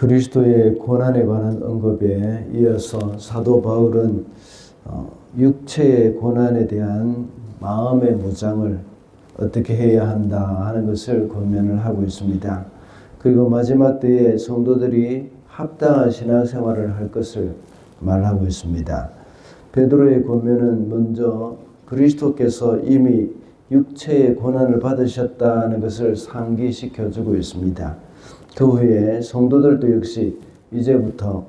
그리스도의 고난에 관한 언급에 이어서 사도 바울은 육체의 고난에 대한 마음의 무장을 어떻게 해야 한다 하는 것을 권면을 하고 있습니다. 그리고 마지막 때에 성도들이 합당한 신앙생활을 할 것을 말하고 있습니다. 베드로의 권면은 먼저 그리스도께서 이미 육체의 고난을 받으셨다는 것을 상기시켜주고 있습니다. 그 후에 성도들도 역시 이제부터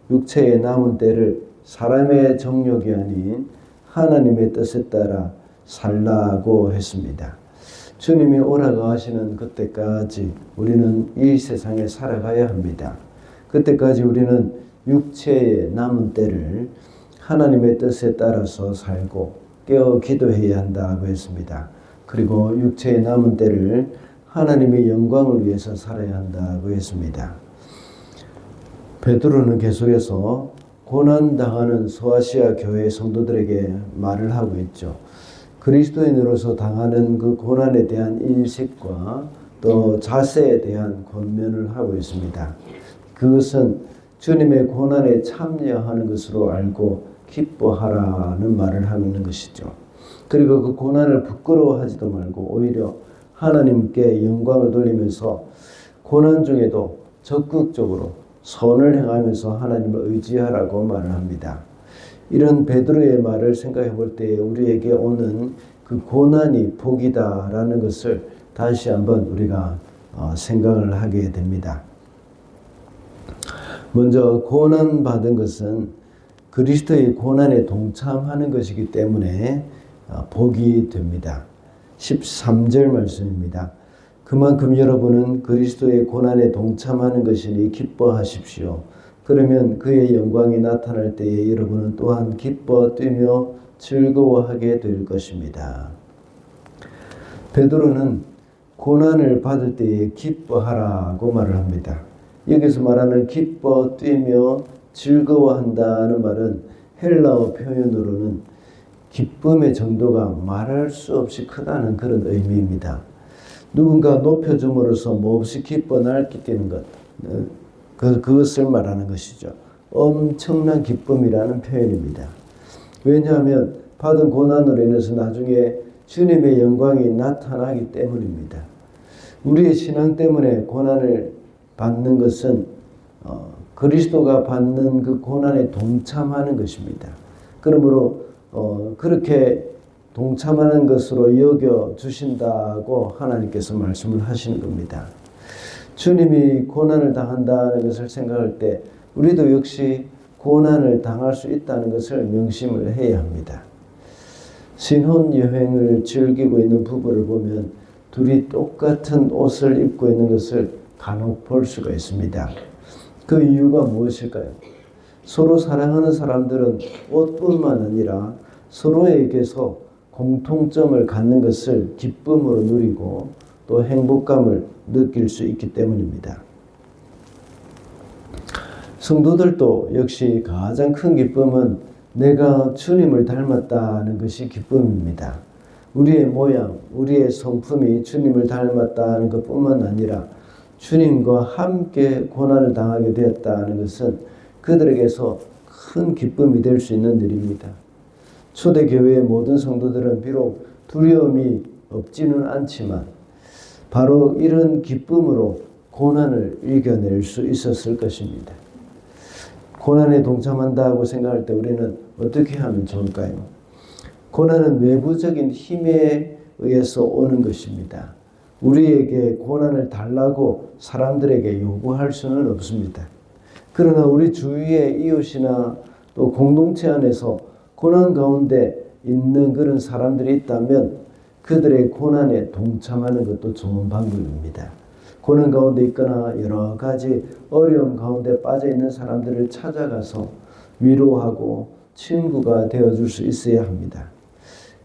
육체의 남은 때를 사람의 정욕이 아닌 하나님의 뜻에 따라 살라고 했습니다. 주님이 오라고 하시는 그때까지 우리는 이 세상에 살아가야 합니다. 그때까지 우리는 육체의 남은 때를 하나님의 뜻에 따라서 살고 깨어 기도해야 한다고 했습니다. 그리고 육체의 남은 때를 하나님의 영광을 위해서 살아야 한다고 했습니다. 베드로는 계속해서 고난당하는 소아시아 교회 성도들에게 말을 하고 있죠. 그리스도인으로서 당하는 그 고난에 대한 인식과 또 자세에 대한 권면을 하고 있습니다. 그것은 주님의 고난에 참여하는 것으로 알고 기뻐하라는 말을 하는 것이죠. 그리고 그 고난을 부끄러워하지도 말고 오히려 하나님께 영광을 돌리면서 고난 중에도 적극적으로 선을 행하면서 하나님을 의지하라고 말을 합니다. 이런 베드로의 말을 생각해 볼 때 우리에게 오는 그 고난이 복이다라는 것을 다시 한번 우리가 생각을 하게 됩니다. 먼저 고난받은 것은 그리스도의 고난에 동참하는 것이기 때문에 복이 됩니다. 13절 말씀입니다. 그만큼 여러분은 그리스도의 고난에 동참하는 것이니 기뻐하십시오. 그러면 그의 영광이 나타날 때에 여러분은 또한 기뻐 뛰며 즐거워하게 될 것입니다. 베드로는 고난을 받을 때에 기뻐하라고 말을 합니다. 여기서 말하는 기뻐 뛰며 즐거워한다는 말은 헬라어 표현으로는 기쁨의 정도가 말할 수 없이 크다는 그런 의미입니다. 누군가 높여줌으로써 몹시 기뻐 날뛰는 것, 그것을 말하는 것이죠. 엄청난 기쁨이라는 표현입니다. 왜냐하면 받은 고난으로 인해서 나중에 주님의 영광이 나타나기 때문입니다. 우리의 신앙 때문에 고난을 받는 것은 그리스도가 받는 그 고난에 동참하는 것입니다. 그러므로 그렇게 동참하는 것으로 여겨 주신다고 하나님께서 말씀을 하시는 겁니다. 주님이 고난을 당한다는 것을 생각할 때 우리도 역시 고난을 당할 수 있다는 것을 명심을 해야 합니다. 신혼여행을 즐기고 있는 부부를 보면 둘이 똑같은 옷을 입고 있는 것을 간혹 볼 수가 있습니다. 그 이유가 무엇일까요? 서로 사랑하는 사람들은 옷뿐만 아니라 서로에게서 공통점을 갖는 것을 기쁨으로 누리고 또 행복감을 느낄 수 있기 때문입니다. 성도들도 역시 가장 큰 기쁨은 내가 주님을 닮았다는 것이 기쁨입니다. 우리의 모양, 우리의 성품이 주님을 닮았다는 것뿐만 아니라 주님과 함께 고난을 당하게 되었다는 것은 그들에게서 큰 기쁨이 될 수 있는 일입니다. 초대교회의 모든 성도들은 비록 두려움이 없지는 않지만 바로 이런 기쁨으로 고난을 이겨낼 수 있었을 것입니다. 고난에 동참한다고 생각할 때 우리는 어떻게 하면 좋을까요? 고난은 외부적인 힘에 의해서 오는 것입니다. 우리에게 고난을 달라고 사람들에게 요구할 수는 없습니다. 그러나 우리 주위의 이웃이나 또 공동체 안에서 고난 가운데 있는 그런 사람들이 있다면 그들의 고난에 동참하는 것도 좋은 방법입니다. 고난 가운데 있거나 여러 가지 어려움 가운데 빠져 있는 사람들을 찾아가서 위로하고 친구가 되어줄 수 있어야 합니다.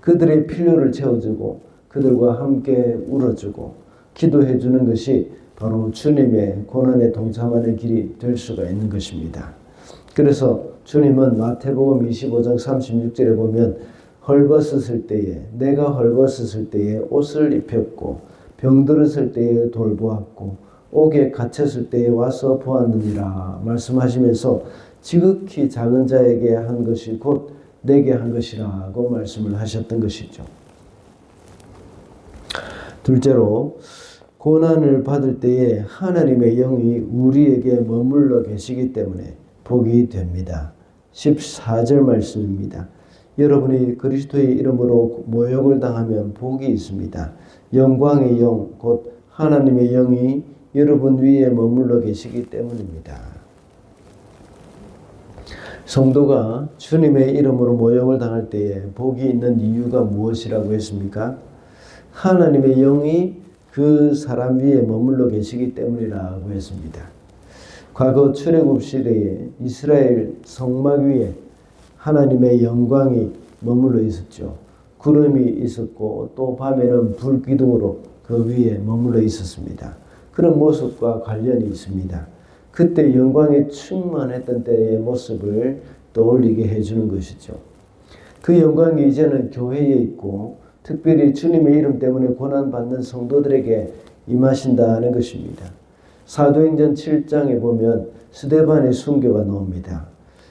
그들의 필요를 채워주고 그들과 함께 울어주고 기도해주는 것이 바로 주님의 고난에 동참하는 길이 될 수가 있는 것입니다. 그래서 주님은 마태복음 25장 36절에 보면 헐벗었을 때에 내가 헐벗었을 때에 옷을 입혔고 병들었을 때에 돌보았고 옥에 갇혔을 때에 와서 보았느니라 말씀하시면서 지극히 작은 자에게 한 것이 곧 내게 한 것이라고 말씀을 하셨던 것이죠. 둘째로 고난을 받을 때에 하나님의 영이 우리에게 머물러 계시기 때문에 복이 됩니다. 14절 말씀입니다. 여러분이 그리스도의 이름으로 모욕을 당하면 복이 있습니다. 영광의 영, 곧 하나님의 영이 여러분 위에 머물러 계시기 때문입니다. 성도가 주님의 이름으로 모욕을 당할 때에 복이 있는 이유가 무엇이라고 했습니까? 하나님의 영이 그 사람 위에 머물러 계시기 때문이라고 했습니다. 과거 출애굽 시대에 이스라엘 성막 위에 하나님의 영광이 머물러 있었죠. 구름이 있었고 또 밤에는 불기둥으로 그 위에 머물러 있었습니다. 그런 모습과 관련이 있습니다. 그때 영광이 충만했던 때의 모습을 떠올리게 해주는 것이죠. 그 영광이 이제는 교회에 있고 특별히 주님의 이름 때문에 고난받는 성도들에게 임하신다는 것입니다. 사도행전 7장에 보면 스데반의 순교가 나옵니다.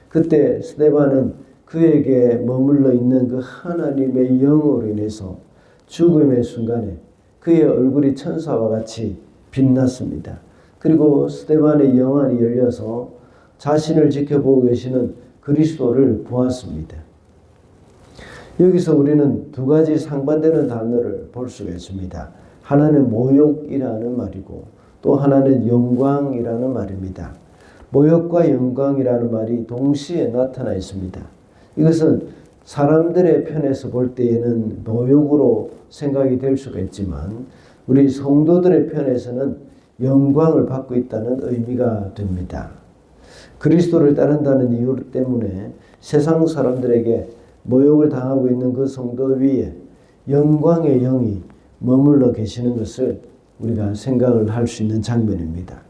그때 스데반은 그에게 머물러 있는 그 하나님의 영으로 인해서 죽음의 순간에 그의 얼굴이 천사와 같이 빛났습니다. 그리고 스데반의 영안이 열려서 자신을 지켜보고 계시는 그리스도를 보았습니다. 여기서 우리는 두 가지 상반되는 단어를 볼 수가 있습니다. 하나는 모욕이라는 말이고 또 하나는 영광이라는 말입니다. 모욕과 영광이라는 말이 동시에 나타나 있습니다. 이것은 사람들의 편에서 볼 때에는 모욕으로 생각이 될 수가 있지만 우리 성도들의 편에서는 영광을 받고 있다는 의미가 됩니다. 그리스도를 따른다는 이유 때문에 세상 사람들에게 모욕을 당하고 있는 그 성도 위에 영광의 영이 머물러 계시는 것을 우리가 생각을 할 수 있는 장면입니다.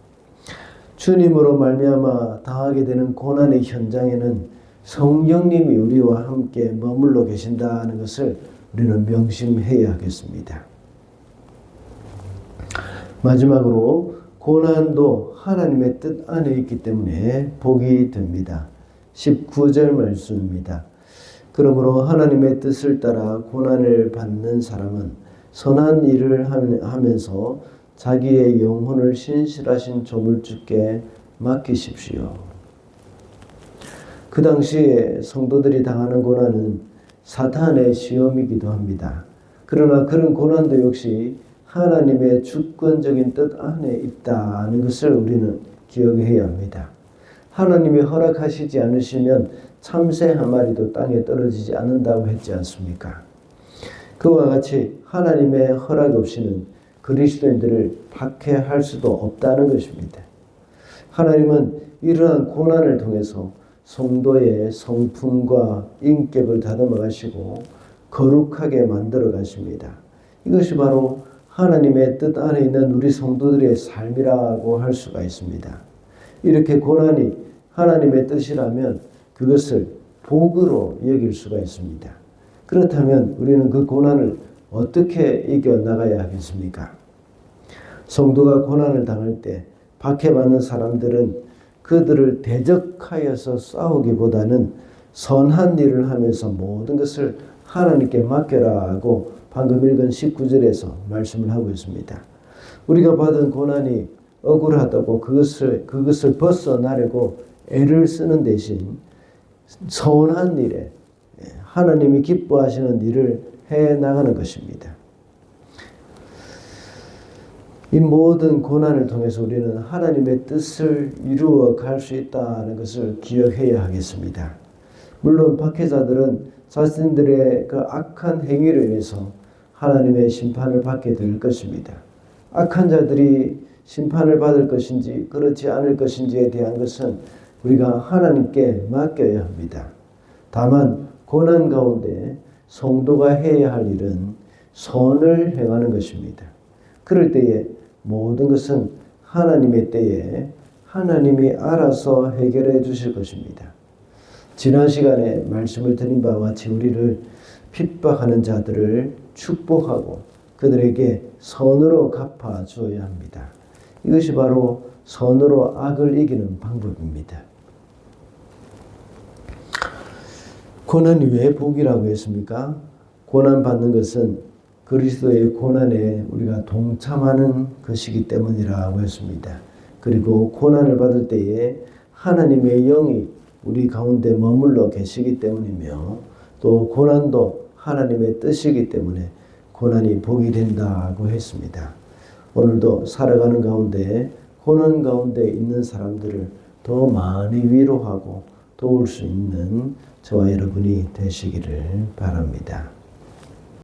주님으로 말미암아 당하게 되는 고난의 현장에는 성령님이 우리와 함께 머물러 계신다는 것을 우리는 명심해야 하겠습니다. 마지막으로 고난도 하나님의 뜻 안에 있기 때문에 복이 됩니다. 19절 말씀입니다. 그러므로 하나님의 뜻을 따라 고난을 받는 사람은 선한 일을 하면서 자기의 영혼을 신실하신 조물주께 맡기십시오. 그 당시에 성도들이 당하는 고난은 사탄의 시험이기도 합니다. 그러나 그런 고난도 역시 하나님의 주권적인 뜻 안에 있다는 것을 우리는 기억해야 합니다. 하나님이 허락하시지 않으시면 참새 한 마리도 땅에 떨어지지 않는다고 했지 않습니까? 그와 같이 하나님의 허락 없이는 그리스도인들을 박해할 수도 없다는 것입니다. 하나님은 이러한 고난을 통해서 성도의 성품과 인격을 다듬어 가시고 거룩하게 만들어 가십니다. 이것이 바로 하나님의 뜻 안에 있는 우리 성도들의 삶이라고 할 수가 있습니다. 이렇게 고난이 하나님의 뜻이라면 그것을 복으로 여길 수가 있습니다. 그렇다면 우리는 그 고난을 어떻게 이겨나가야 하겠습니까? 성도가 고난을 당할 때 박해받는 사람들은 그들을 대적하여서 싸우기보다는 선한 일을 하면서 모든 것을 하나님께 맡겨라 하고 방금 읽은 19절에서 말씀을 하고 있습니다. 우리가 받은 고난이 억울하다고 그것을 벗어나려고 애를 쓰는 대신 선한 일에 하나님이 기뻐하시는 일을 해 나가는 것입니다. 이 모든 고난을 통해서 우리는 하나님의 뜻을 이루어 갈 수 있다는 것을 기억해야 하겠습니다. 물론 박해자들은 자신들의 그 악한 행위로 인해서 하나님의 심판을 받게 될 것입니다. 악한 자들이 심판을 받을 것인지 그렇지 않을 것인지에 대한 것은 우리가 하나님께 맡겨야 합니다. 다만 고난 가운데 성도가 해야 할 일은 선을 행하는 것입니다. 그럴 때에 모든 것은 하나님의 때에 하나님이 알아서 해결해 주실 것입니다. 지난 시간에 말씀을 드린 바와 같이 우리를 핍박하는 자들을 축복하고 그들에게 선으로 갚아 주어야 합니다. 이것이 바로 선으로 악을 이기는 방법입니다. 고난이 왜 복이라고 했습니까? 고난 받는 것은 그리스도의 고난에 우리가 동참하는 것이기 때문이라고 했습니다. 그리고 고난을 받을 때에 하나님의 영이 우리 가운데 머물러 계시기 때문이며 또 고난도 하나님의 뜻이기 때문에 고난이 복이 된다고 했습니다. 오늘도 살아가는 가운데 고난 가운데 있는 사람들을 더 많이 위로하고 도울 수 있는 저와 여러분이 되시기를 바랍니다.